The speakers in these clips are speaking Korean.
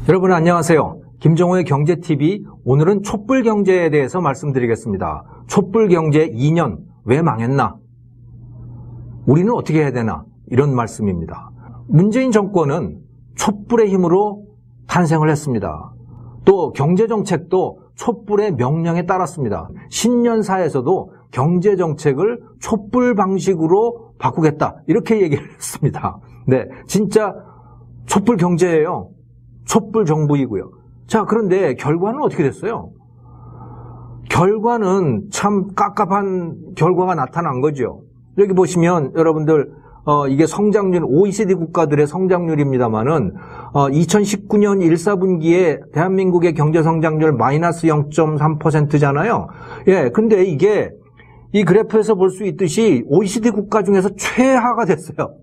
여러분 안녕하세요. 김정호의 경제TV, 오늘은 촛불경제에 대해서 말씀드리겠습니다. 촛불경제 2년 왜 망했나? 우리는 어떻게 해야 되나? 이런 말씀입니다. 문재인 정권은 촛불의 힘으로 탄생을 했습니다. 또 경제정책도 촛불의 명령에 따랐습니다. 신년사에서도 경제정책을 촛불 방식으로 바꾸겠다, 이렇게 얘기를 했습니다. 네, 진짜 촛불 경제예요. 촛불 정부이고요. 자, 그런데 결과는 어떻게 됐어요? 결과는 참 깝깝한 결과가 나타난 거죠. 여기 보시면 여러분들 이게 성장률, OECD 국가들의 성장률입니다만은 2019년 1사분기에 대한민국의 경제 성장률 마이너스 0.3%잖아요. 예, 근데 이게 이 그래프에서 볼 수 있듯이 OECD 국가 중에서 최하가 됐어요.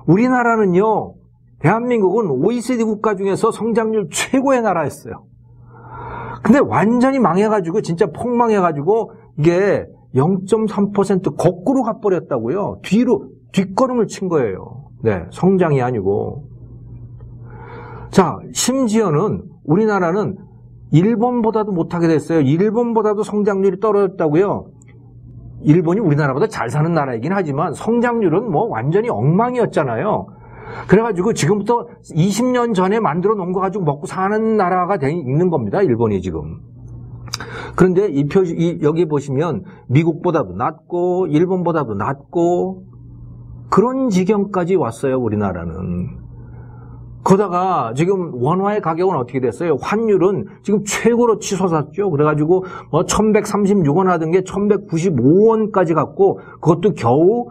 우리나라는요, 대한민국은 OECD 국가 중에서 성장률 최고의 나라였어요. 근데 완전히 망해가지고, 진짜 폭망해가지고, 이게 0.3% 거꾸로 가버렸다고요. 뒷걸음을 친 거예요. 네, 성장이 아니고. 자, 심지어는 우리나라는 일본보다도 못하게 됐어요. 일본보다도 성장률이 떨어졌다고요. 일본이 우리나라보다 잘 사는 나라이긴 하지만 성장률은 뭐 완전히 엉망이었잖아요. 그래가지고 지금부터 20년 전에 만들어 놓은 거 가지고 먹고 사는 나라가 돼 있는 겁니다. 일본이 지금. 그런데 여기 보시면 미국보다도 낮고 일본보다도 낮고 그런 지경까지 왔어요. 우리나라는. 그러다가 지금 원화의 가격은 어떻게 됐어요? 환율은 지금 최고로 치솟았죠. 그래가지고 1136원 하던 게 1195원까지 갔고, 그것도 겨우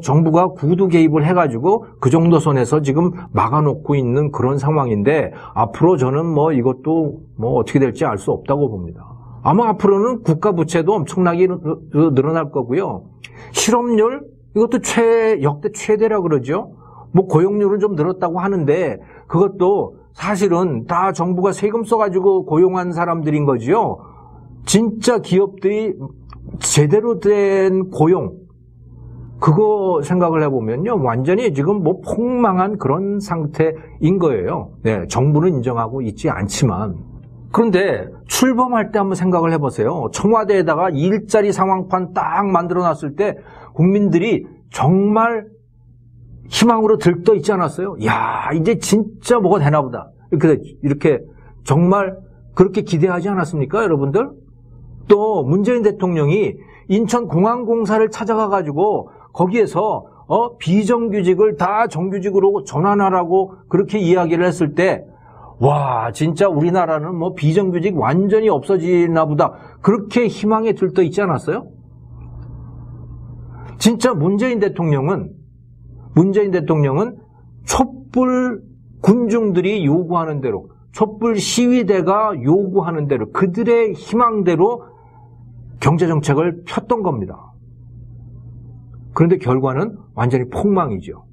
정부가 구두 개입을 해가지고 그 정도 선에서 지금 막아놓고 있는 그런 상황인데, 앞으로 저는 이것도 어떻게 될지 알 수 없다고 봅니다. 아마 앞으로는 국가 부채도 엄청나게 늘어날 거고요. 실업률, 이것도 역대 최대라 그러죠. 고용률은 좀 늘었다고 하는데, 그것도 사실은 다 정부가 세금 써가지고 고용한 사람들인 거지요. 진짜 기업들이 제대로 된 고용, 그거 생각을 해보면요, 완전히 지금 폭망한 그런 상태인 거예요. 네, 정부는 인정하고 있지 않지만. 그런데 출범할 때 한번 생각을 해보세요. 청와대에다가 일자리 상황판 딱 만들어놨을 때 국민들이 정말 희망으로 들떠 있지 않았어요? 야, 이제 진짜 뭐가 되나 보다. 이렇게 정말 그렇게 기대하지 않았습니까, 여러분들? 또 문재인 대통령이 인천공항공사를 찾아가가지고 거기에서 비정규직을 다 정규직으로 전환하라고 그렇게 이야기를 했을 때, 와, 진짜 우리나라는 비정규직 완전히 없어지나 보다, 그렇게 희망에 들떠 있지 않았어요? 진짜 문재인 대통령은 촛불 군중들이 요구하는 대로, 촛불 시위대가 요구하는 대로, 그들의 희망대로 경제정책을 폈던 겁니다. 그런데 결과는 완전히 폭망이죠.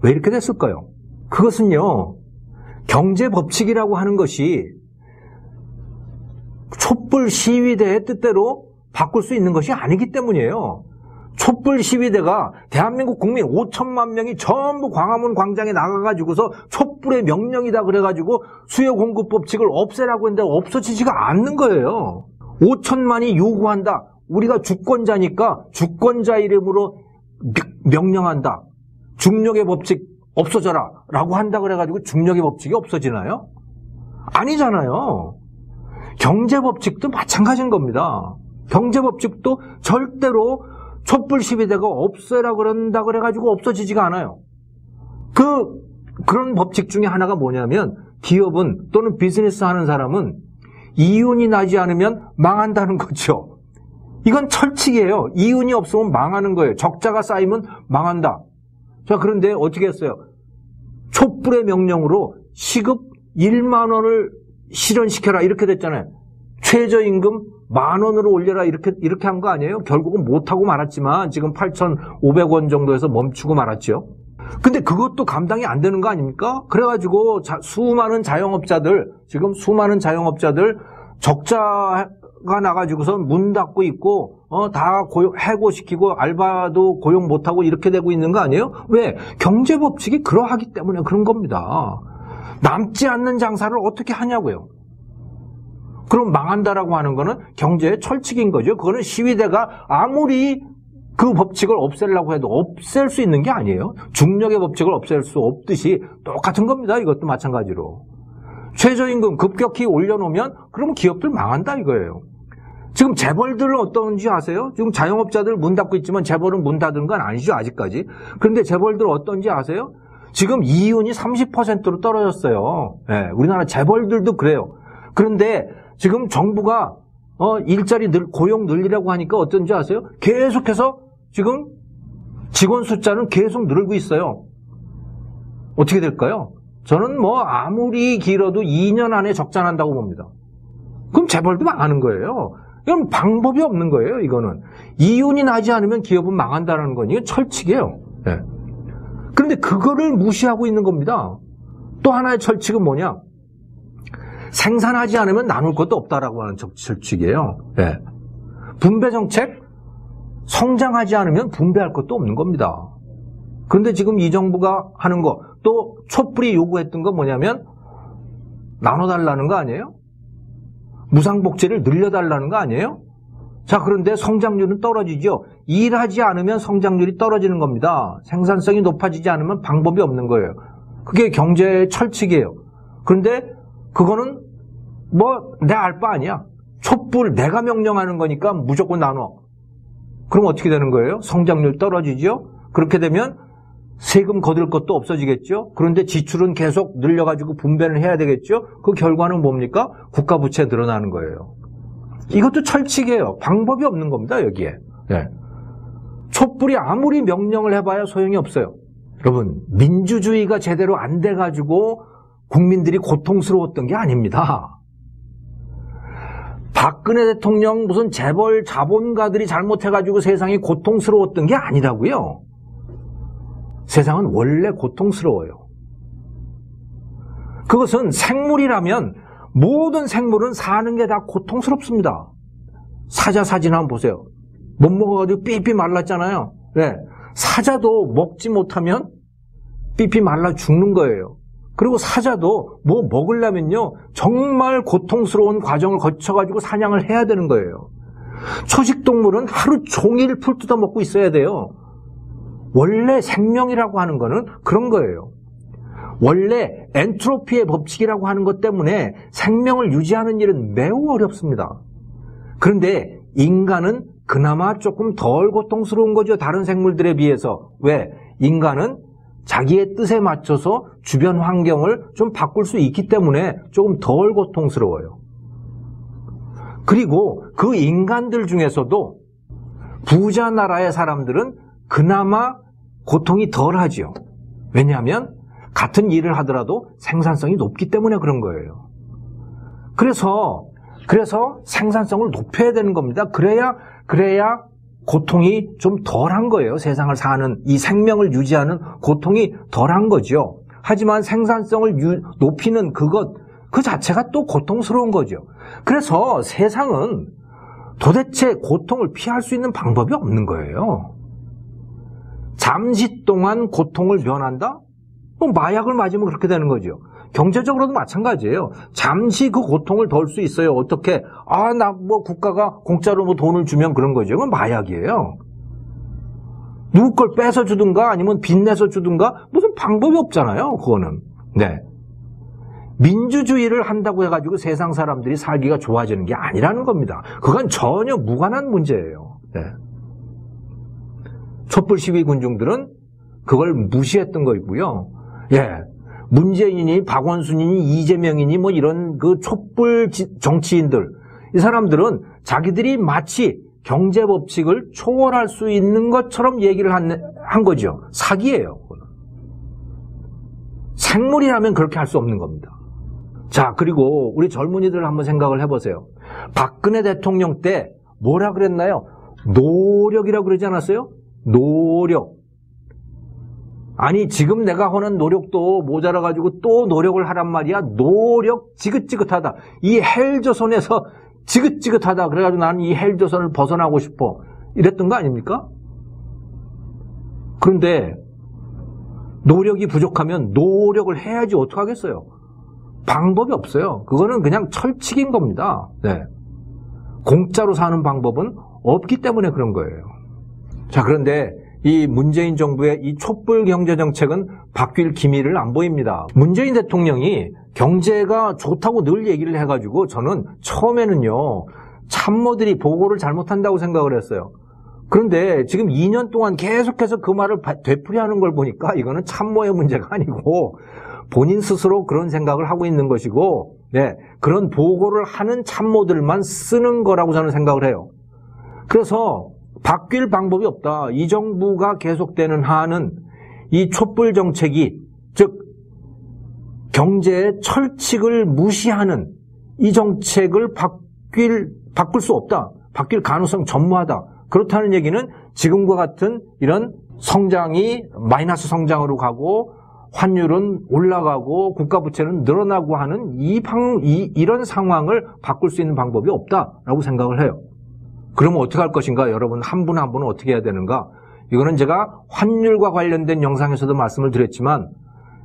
왜 이렇게 됐을까요? 그것은요, 경제법칙이라고 하는 것이 촛불 시위대의 뜻대로 바꿀 수 있는 것이 아니기 때문이에요. 촛불 시위대가 대한민국 국민 5천만 명이 전부 광화문 광장에 나가가지고서 촛불의 명령이다 그래가지고 수요공급 법칙을 없애라고 했는데 없어지지가 않는 거예요. 5천만이 요구한다. 우리가 주권자니까 주권자 이름으로 명령한다. 중력의 법칙 없어져라 라고 한다 그래가지고 중력의 법칙이 없어지나요? 아니잖아요. 경제법칙도 마찬가지인 겁니다. 경제법칙도 절대로 촛불 시위대가 없애라 그런다 그래가지고 없어지지가 않아요. 그런 법칙 중에 하나가 뭐냐면, 기업은 또는 비즈니스 하는 사람은 이윤이 나지 않으면 망한다는 거죠. 이건 철칙이에요. 이윤이 없으면 망하는 거예요. 적자가 쌓이면 망한다. 자, 그런데 어떻게 했어요? 촛불의 명령으로 시급 1만 원을 실현시켜라, 이렇게 됐잖아요. 최저임금 10,000원으로 올려라, 이렇게 한 거 아니에요? 결국은 못하고 말았지만 지금 8,500원 정도에서 멈추고 말았죠. 근데 그것도 감당이 안 되는 거 아닙니까? 그래가지고 수많은 자영업자들 적자가 나가지고서 문 닫고 있고, 다 해고시키고 알바도 고용 못하고 이렇게 되고 있는 거 아니에요? 왜? 경제법칙이 그러하기 때문에 그런 겁니다. 남지 않는 장사를 어떻게 하냐고요. 그럼 망한다라고 하는 거는 경제의 철칙인 거죠. 그거는 시위대가 아무리 그 법칙을 없애려고 해도 없앨 수 있는 게 아니에요. 중력의 법칙을 없앨 수 없듯이 똑같은 겁니다. 이것도 마찬가지로. 최저임금 급격히 올려놓으면 그럼 기업들 망한다 이거예요. 지금 재벌들은 어떤지 아세요? 지금 자영업자들 문 닫고 있지만 재벌은 문 닫은 건 아니죠, 아직까지. 그런데 재벌들 어떤지 아세요? 지금 이윤이 30%로 떨어졌어요. 네, 우리나라 재벌들도 그래요. 그런데 지금 정부가 일자리 고용 늘리라고 하니까 어떤지 아세요? 계속해서 지금 직원 숫자는 계속 늘고 있어요. 어떻게 될까요? 저는 뭐 아무리 길어도 2년 안에 적자난다고 봅니다. 그럼 재벌도 망하는 거예요. 이건 방법이 없는 거예요, 이거는. 이윤이 나지 않으면 기업은 망한다는 건 이게 철칙이에요. 네. 그런데 그거를 무시하고 있는 겁니다. 또 하나의 철칙은 뭐냐? 생산하지 않으면 나눌 것도 없다라고 하는 철칙이에요. 네. 분배 정책, 성장하지 않으면 분배할 것도 없는 겁니다. 그런데 지금 이 정부가 하는 거, 또 촛불이 요구했던 건 뭐냐면 나눠달라는 거 아니에요? 무상복지를 늘려달라는 거 아니에요? 자, 그런데 성장률은 떨어지죠. 일하지 않으면 성장률이 떨어지는 겁니다. 생산성이 높아지지 않으면 방법이 없는 거예요. 그게 경제의 철칙이에요. 그런데 그거는 뭐 내 알 바 아니야. 촛불 내가 명령하는 거니까 무조건 나눠. 그럼 어떻게 되는 거예요? 성장률 떨어지죠. 그렇게 되면 세금 거둘 것도 없어지겠죠. 그런데 지출은 계속 늘려가지고 분배를 해야 되겠죠. 그 결과는 뭡니까? 국가 부채 늘어나는 거예요. 이것도 철칙이에요. 방법이 없는 겁니다, 여기에. 네. 촛불이 아무리 명령을 해봐야 소용이 없어요. 여러분, 민주주의가 제대로 안 돼가지고 국민들이 고통스러웠던 게 아닙니다. 박근혜 대통령 무슨 재벌 자본가들이 잘못해가지고 세상이 고통스러웠던 게 아니라고요. 세상은 원래 고통스러워요. 그것은 생물이라면 모든 생물은 사는 게 다 고통스럽습니다. 사자 사진 한번 보세요. 못 먹어가지고 삐삐 말랐잖아요. 네. 사자도 먹지 못하면 삐삐 말라 죽는 거예요. 그리고 사자도 뭐 먹으려면요 정말 고통스러운 과정을 거쳐가지고 사냥을 해야 되는 거예요. 초식동물은 하루 종일 풀 뜯어 먹고 있어야 돼요. 원래 생명이라고 하는 거는 그런 거예요. 원래 엔트로피의 법칙이라고 하는 것 때문에 생명을 유지하는 일은 매우 어렵습니다. 그런데 인간은 그나마 조금 덜 고통스러운 거죠. 다른 생물들에 비해서. 왜? 인간은 자기의 뜻에 맞춰서 주변 환경을 좀 바꿀 수 있기 때문에 조금 덜 고통스러워요. 그리고 그 인간들 중에서도 부자 나라의 사람들은 그나마 고통이 덜하지요. 왜냐하면 같은 일을 하더라도 생산성이 높기 때문에 그런 거예요. 그래서 생산성을 높여야 되는 겁니다. 그래야 고통이 좀 덜한 거예요. 세상을 사는 이 생명을 유지하는 고통이 덜한 거죠. 하지만 생산성을 높이는 그 자체가 또 고통스러운 거죠. 그래서 세상은 도대체 고통을 피할 수 있는 방법이 없는 거예요. 잠시 동안 고통을 면한다? 뭐 마약을 맞으면 그렇게 되는 거죠. 경제적으로도 마찬가지예요. 잠시 그 고통을 덜 수 있어요. 어떻게? 나 뭐 국가가 공짜로 뭐 돈을 주면 그런 거죠. 그건 마약이에요. 누구 걸 뺏어 주든가 아니면 빚내서 주든가 무슨 방법이 없잖아요. 그거는. 네. 민주주의를 한다고 해가지고 세상 사람들이 살기가 좋아지는 게 아니라는 겁니다. 그건 전혀 무관한 문제예요. 네. 촛불 시위 군중들은 그걸 무시했던 거이고요. 예. 문재인이, 박원순이니, 이재명이니, 뭐 이런 그 촛불 정치인들, 이 사람들은 자기들이 마치 경제법칙을 초월할 수 있는 것처럼 얘기를 한 거죠. 사기예요. 생물이라면 그렇게 할 수 없는 겁니다. 자, 그리고 우리 젊은이들 한번 생각을 해보세요. 박근혜 대통령 때 뭐라 그랬나요? 노력이라고 그러지 않았어요? 노력. 아니 지금 내가 하는 노력도 모자라가지고 또 노력을 하란 말이야. 노력 지긋지긋하다. 이 헬조선에서 지긋지긋하다. 그래가지고 나는 이 헬조선을 벗어나고 싶어. 이랬던 거 아닙니까? 그런데 노력이 부족하면 노력을 해야지 어떡하겠어요. 방법이 없어요. 그거는 그냥 철칙인 겁니다. 네. 공짜로 사는 방법은 없기 때문에 그런 거예요. 자, 그런데 이 문재인 정부의 이 촛불 경제 정책은 바뀔 기미를 안 보입니다. 문재인 대통령이 경제가 좋다고 늘 얘기를 해가지고 저는 처음에는요, 참모들이 보고를 잘못한다고 생각을 했어요. 그런데 지금 2년 동안 계속해서 그 말을 되풀이하는 걸 보니까 이거는 참모의 문제가 아니고 본인 스스로 그런 생각을 하고 있는 것이고, 네, 그런 보고를 하는 참모들만 쓰는 거라고 저는 생각을 해요. 그래서 바뀔 방법이 없다. 이 정부가 계속되는 한은 이 촛불 정책이, 즉 경제의 철칙을 무시하는 이 정책을 바꿀 수 없다. 바뀔 가능성 전무하다. 그렇다는 얘기는 지금과 같은 이런 성장이 마이너스 성장으로 가고 환율은 올라가고 국가 부채는 늘어나고 하는 이런 상황을 바꿀 수 있는 방법이 없다라고 생각을 해요. 그러면 어떻게 할 것인가? 여러분 한 분 한 분은 어떻게 해야 되는가? 이거는 제가 환율과 관련된 영상에서도 말씀을 드렸지만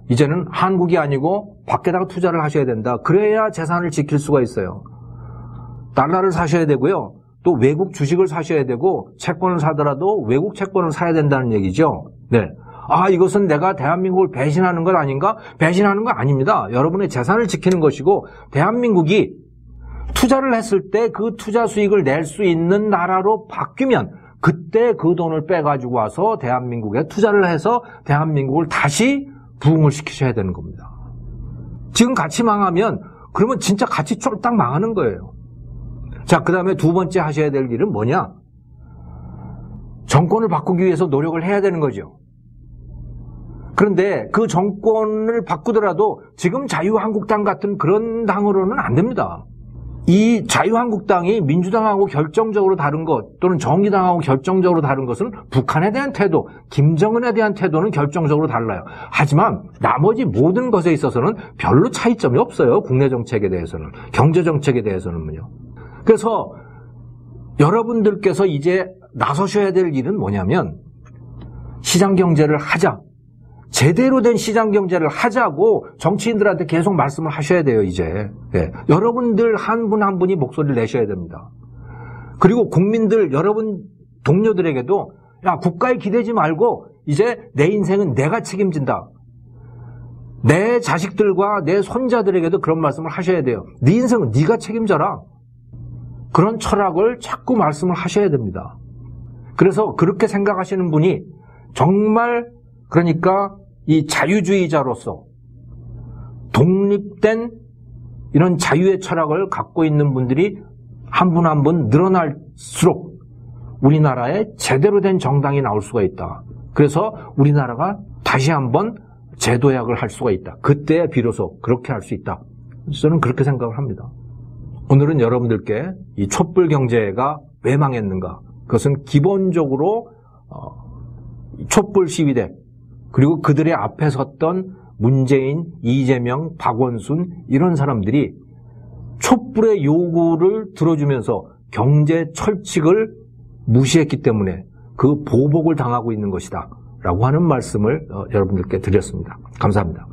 이제는 한국이 아니고 밖에다가 투자를 하셔야 된다. 그래야 재산을 지킬 수가 있어요. 달러를 사셔야 되고요. 또 외국 주식을 사셔야 되고 채권을 사더라도 외국 채권을 사야 된다는 얘기죠. 네. 아, 이것은 내가 대한민국을 배신하는 것 아닌가? 배신하는 거 아닙니다. 여러분의 재산을 지키는 것이고 대한민국이 투자를 했을 때 그 투자 수익을 낼 수 있는 나라로 바뀌면 그때 그 돈을 빼가지고 와서 대한민국에 투자를 해서 대한민국을 다시 부흥을 시키셔야 되는 겁니다. 지금 같이 망하면 그러면 진짜 같이 쫄딱 망하는 거예요. 자, 그 다음에 두 번째 하셔야 될 일은 뭐냐? 정권을 바꾸기 위해서 노력을 해야 되는 거죠. 그런데 그 정권을 바꾸더라도 지금 자유한국당 같은 그런 당으로는 안 됩니다. 이 자유한국당이 민주당하고 결정적으로 다른 것 또는 정의당하고 결정적으로 다른 것은 북한에 대한 태도, 김정은에 대한 태도는 결정적으로 달라요. 하지만 나머지 모든 것에 있어서는 별로 차이점이 없어요. 국내 정책에 대해서는. 경제 정책에 대해서는요. 그래서 여러분들께서 이제 나서셔야 될 일은 뭐냐면 시장 경제를 하자. 제대로 된 시장 경제를 하자고 정치인들한테 계속 말씀을 하셔야 돼요, 이제. 네. 여러분들 한 분 한 분이 목소리를 내셔야 됩니다. 그리고 국민들, 여러분 동료들에게도 야, 국가에 기대지 말고 이제 내 인생은 내가 책임진다. 내 자식들과 내 손자들에게도 그런 말씀을 하셔야 돼요. 네 인생은 네가 책임져라. 그런 철학을 자꾸 말씀을 하셔야 됩니다. 그래서 그렇게 생각하시는 분이 정말 그러니까 이 자유주의자로서 독립된 이런 자유의 철학을 갖고 있는 분들이 한 분 한 분 늘어날수록 우리나라에 제대로 된 정당이 나올 수가 있다. 그래서 우리나라가 다시 한번 재도약을 할 수가 있다. 그때 비로소 그렇게 할 수 있다. 저는 그렇게 생각을 합니다. 오늘은 여러분들께 이 촛불 경제가 왜 망했는가? 그것은 기본적으로 촛불 시위대 그리고 그들의 앞에 섰던 문재인, 이재명, 박원순 이런 사람들이 촛불의 요구를 들어주면서 경제 철칙을 무시했기 때문에 그 보복을 당하고 있는 것이다 라고 하는 말씀을 여러분들께 드렸습니다. 감사합니다.